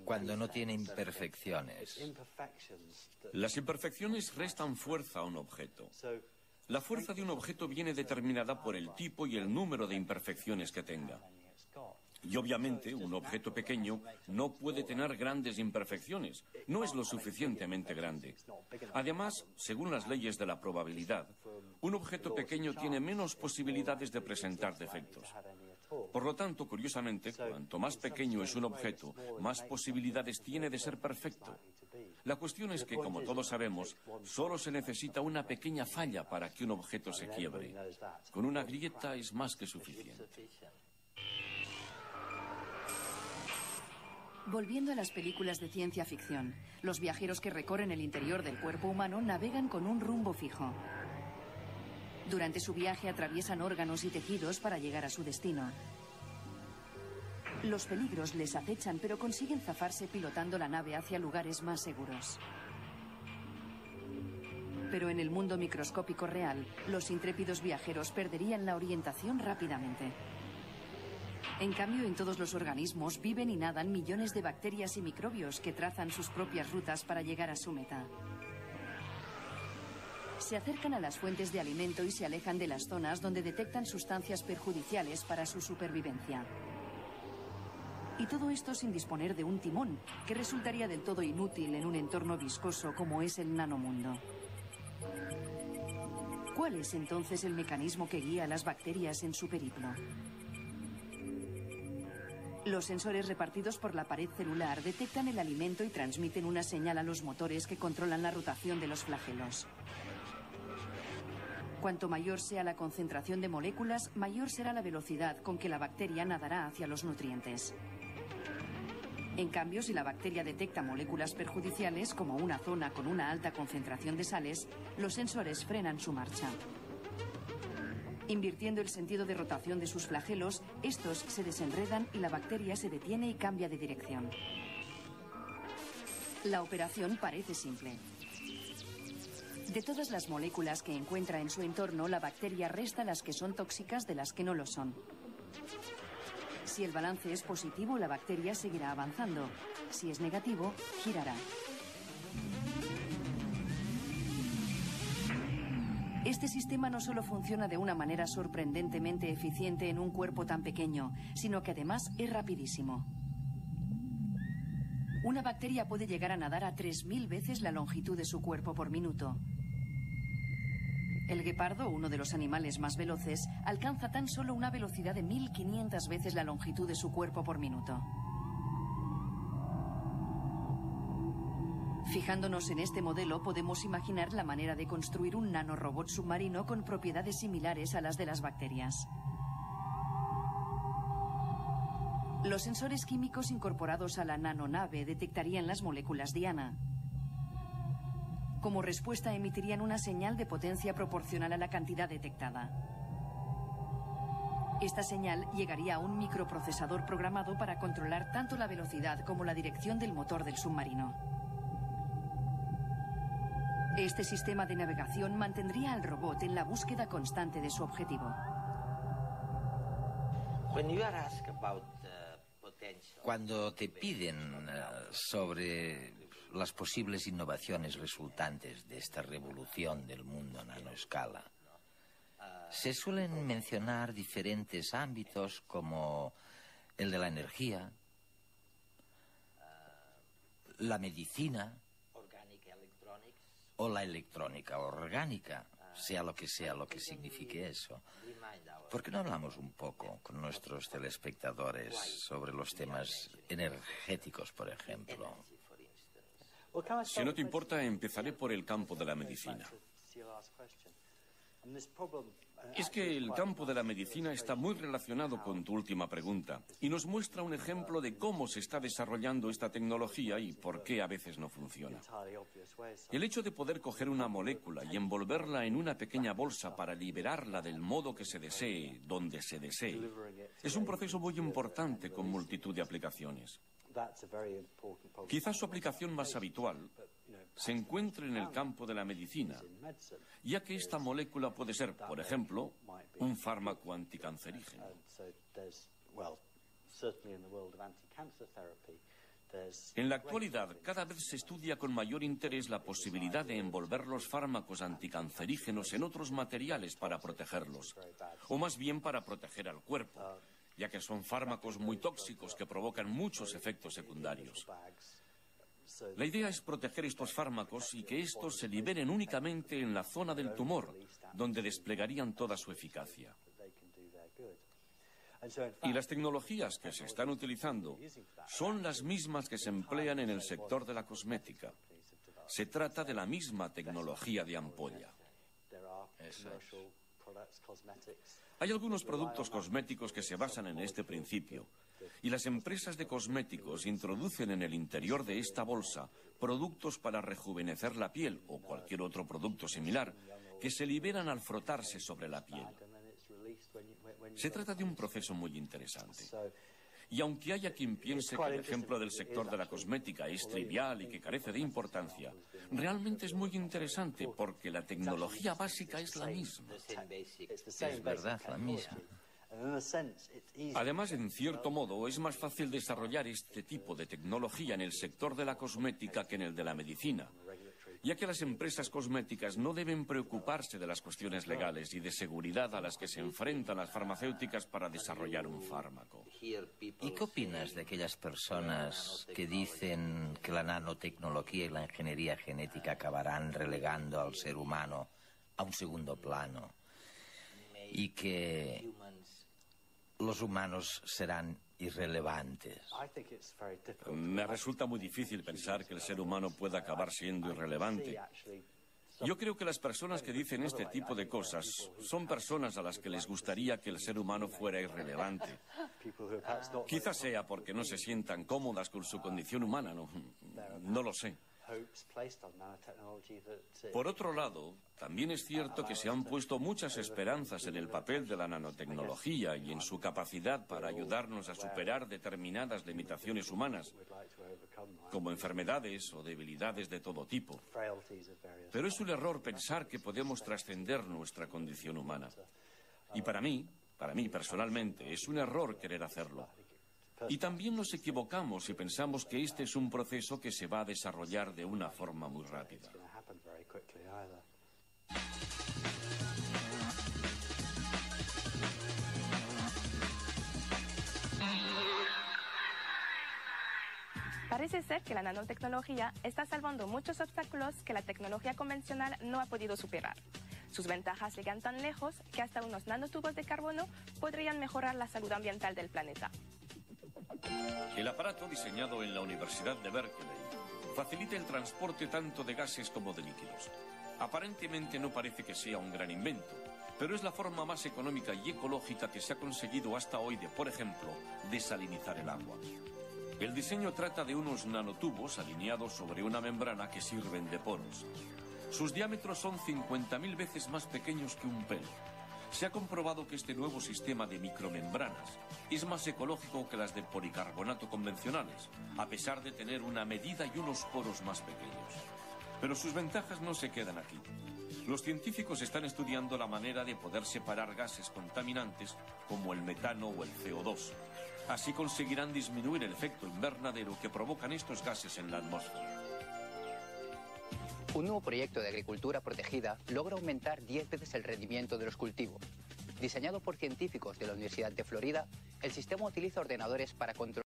cuando no tiene imperfecciones. Las imperfecciones restan fuerza a un objeto. La fuerza de un objeto viene determinada por el tipo y el número de imperfecciones que tenga. Y obviamente un objeto pequeño no puede tener grandes imperfecciones, no es lo suficientemente grande. Además, según las leyes de la probabilidad, un objeto pequeño tiene menos posibilidades de presentar defectos. Por lo tanto, curiosamente, cuanto más pequeño es un objeto, más posibilidades tiene de ser perfecto. La cuestión es que, como todos sabemos, solo se necesita una pequeña falla para que un objeto se quiebre. Con una grieta es más que suficiente. Volviendo a las películas de ciencia ficción, los viajeros que recorren el interior del cuerpo humano navegan con un rumbo fijo. Durante su viaje atraviesan órganos y tejidos para llegar a su destino. Los peligros les acechan, pero consiguen zafarse pilotando la nave hacia lugares más seguros. Pero en el mundo microscópico real, los intrépidos viajeros perderían la orientación rápidamente. En cambio, en todos los organismos viven y nadan millones de bacterias y microbios que trazan sus propias rutas para llegar a su meta. Se acercan a las fuentes de alimento y se alejan de las zonas donde detectan sustancias perjudiciales para su supervivencia. Y todo esto sin disponer de un timón, que resultaría del todo inútil en un entorno viscoso como es el nanomundo. ¿Cuál es entonces el mecanismo que guía a las bacterias en su periplo? Los sensores repartidos por la pared celular detectan el alimento y transmiten una señal a los motores que controlan la rotación de los flagelos. Cuanto mayor sea la concentración de moléculas, mayor será la velocidad con que la bacteria nadará hacia los nutrientes. En cambio, si la bacteria detecta moléculas perjudiciales, como una zona con una alta concentración de sales, los sensores frenan su marcha. Invirtiendo el sentido de rotación de sus flagelos, estos se desenredan y la bacteria se detiene y cambia de dirección. La operación parece simple. De todas las moléculas que encuentra en su entorno, la bacteria resta las que son tóxicas de las que no lo son. Si el balance es positivo, la bacteria seguirá avanzando. Si es negativo, girará. Este sistema no solo funciona de una manera sorprendentemente eficiente en un cuerpo tan pequeño, sino que además es rapidísimo. Una bacteria puede llegar a nadar a 3000 veces la longitud de su cuerpo por minuto. El guepardo, uno de los animales más veloces, alcanza tan solo una velocidad de 1500 veces la longitud de su cuerpo por minuto. Fijándonos en este modelo, podemos imaginar la manera de construir un nanorobot submarino con propiedades similares a las de las bacterias. Los sensores químicos incorporados a la nanonave detectarían las moléculas diana. Como respuesta, emitirían una señal de potencia proporcional a la cantidad detectada. Esta señal llegaría a un microprocesador programado para controlar tanto la velocidad como la dirección del motor del submarino. Este sistema de navegación mantendría al robot en la búsqueda constante de su objetivo. Cuando te piden sobre las posibles innovaciones resultantes de esta revolución del mundo a nanoescala, se suelen mencionar diferentes ámbitos como el de la energía, la medicina o la electrónica orgánica, sea lo que signifique eso. ¿Por qué no hablamos un poco con nuestros telespectadores sobre los temas energéticos, por ejemplo? Si no te importa, empezaré por el campo de la medicina. Es que el campo de la medicina está muy relacionado con tu última pregunta y nos muestra un ejemplo de cómo se está desarrollando esta tecnología y por qué a veces no funciona. El hecho de poder coger una molécula y envolverla en una pequeña bolsa para liberarla del modo que se desee, donde se desee, es un proceso muy importante con multitud de aplicaciones. Quizás su aplicación más habitual se encuentre en el campo de la medicina, ya que esta molécula puede ser, por ejemplo, un fármaco anticancerígeno. En la actualidad, cada vez se estudia con mayor interés la posibilidad de envolver los fármacos anticancerígenos en otros materiales para protegerlos, o más bien para proteger al cuerpo, ya que son fármacos muy tóxicos que provocan muchos efectos secundarios. La idea es proteger estos fármacos y que estos se liberen únicamente en la zona del tumor, donde desplegarían toda su eficacia. Y las tecnologías que se están utilizando son las mismas que se emplean en el sector de la cosmética. Se trata de la misma tecnología de ampolla. Hay algunos productos cosméticos que se basan en este principio, y las empresas de cosméticos introducen en el interior de esta bolsa productos para rejuvenecer la piel o cualquier otro producto similar que se liberan al frotarse sobre la piel. Se trata de un proceso muy interesante. Y aunque haya quien piense que el ejemplo del sector de la cosmética es trivial y que carece de importancia, realmente es muy interesante porque la tecnología básica es la misma. Es verdad, la misma. Además, en cierto modo, es más fácil desarrollar este tipo de tecnología en el sector de la cosmética que en el de la medicina, ya que las empresas cosméticas no deben preocuparse de las cuestiones legales y de seguridad a las que se enfrentan las farmacéuticas para desarrollar un fármaco. ¿Y qué opinas de aquellas personas que dicen que la nanotecnología y la ingeniería genética acabarán relegando al ser humano a un segundo plano y que los humanos serán irrelevantes? Me resulta muy difícil pensar que el ser humano pueda acabar siendo irrelevante. Yo creo que las personas que dicen este tipo de cosas son personas a las que les gustaría que el ser humano fuera irrelevante. Quizás sea porque no se sientan cómodas con su condición humana, no lo sé. Por otro lado, también es cierto que se han puesto muchas esperanzas en el papel de la nanotecnología y en su capacidad para ayudarnos a superar determinadas limitaciones humanas, como enfermedades o debilidades de todo tipo. Pero es un error pensar que podemos trascender nuestra condición humana. Y para mí personalmente, es un error querer hacerlo. Y también nos equivocamos si pensamos que este es un proceso que se va a desarrollar de una forma muy rápida. Parece ser que la nanotecnología está salvando muchos obstáculos que la tecnología convencional no ha podido superar. Sus ventajas llegan tan lejos que hasta unos nanotubos de carbono podrían mejorar la salud ambiental del planeta. El aparato diseñado en la Universidad de Berkeley facilita el transporte tanto de gases como de líquidos. Aparentemente no parece que sea un gran invento, pero es la forma más económica y ecológica que se ha conseguido hasta hoy de, por ejemplo, desalinizar el agua. El diseño trata de unos nanotubos alineados sobre una membrana que sirven de poros. Sus diámetros son 50.000 veces más pequeños que un pelo. Se ha comprobado que este nuevo sistema de micromembranas es más ecológico que las de policarbonato convencionales, a pesar de tener una medida y unos poros más pequeños. Pero sus ventajas no se quedan aquí. Los científicos están estudiando la manera de poder separar gases contaminantes como el metano o el CO2. Así conseguirán disminuir el efecto invernadero que provocan estos gases en la atmósfera. Un nuevo proyecto de agricultura protegida logra aumentar 10 veces el rendimiento de los cultivos. Diseñado por científicos de la Universidad de Florida, el sistema utiliza ordenadores para controlar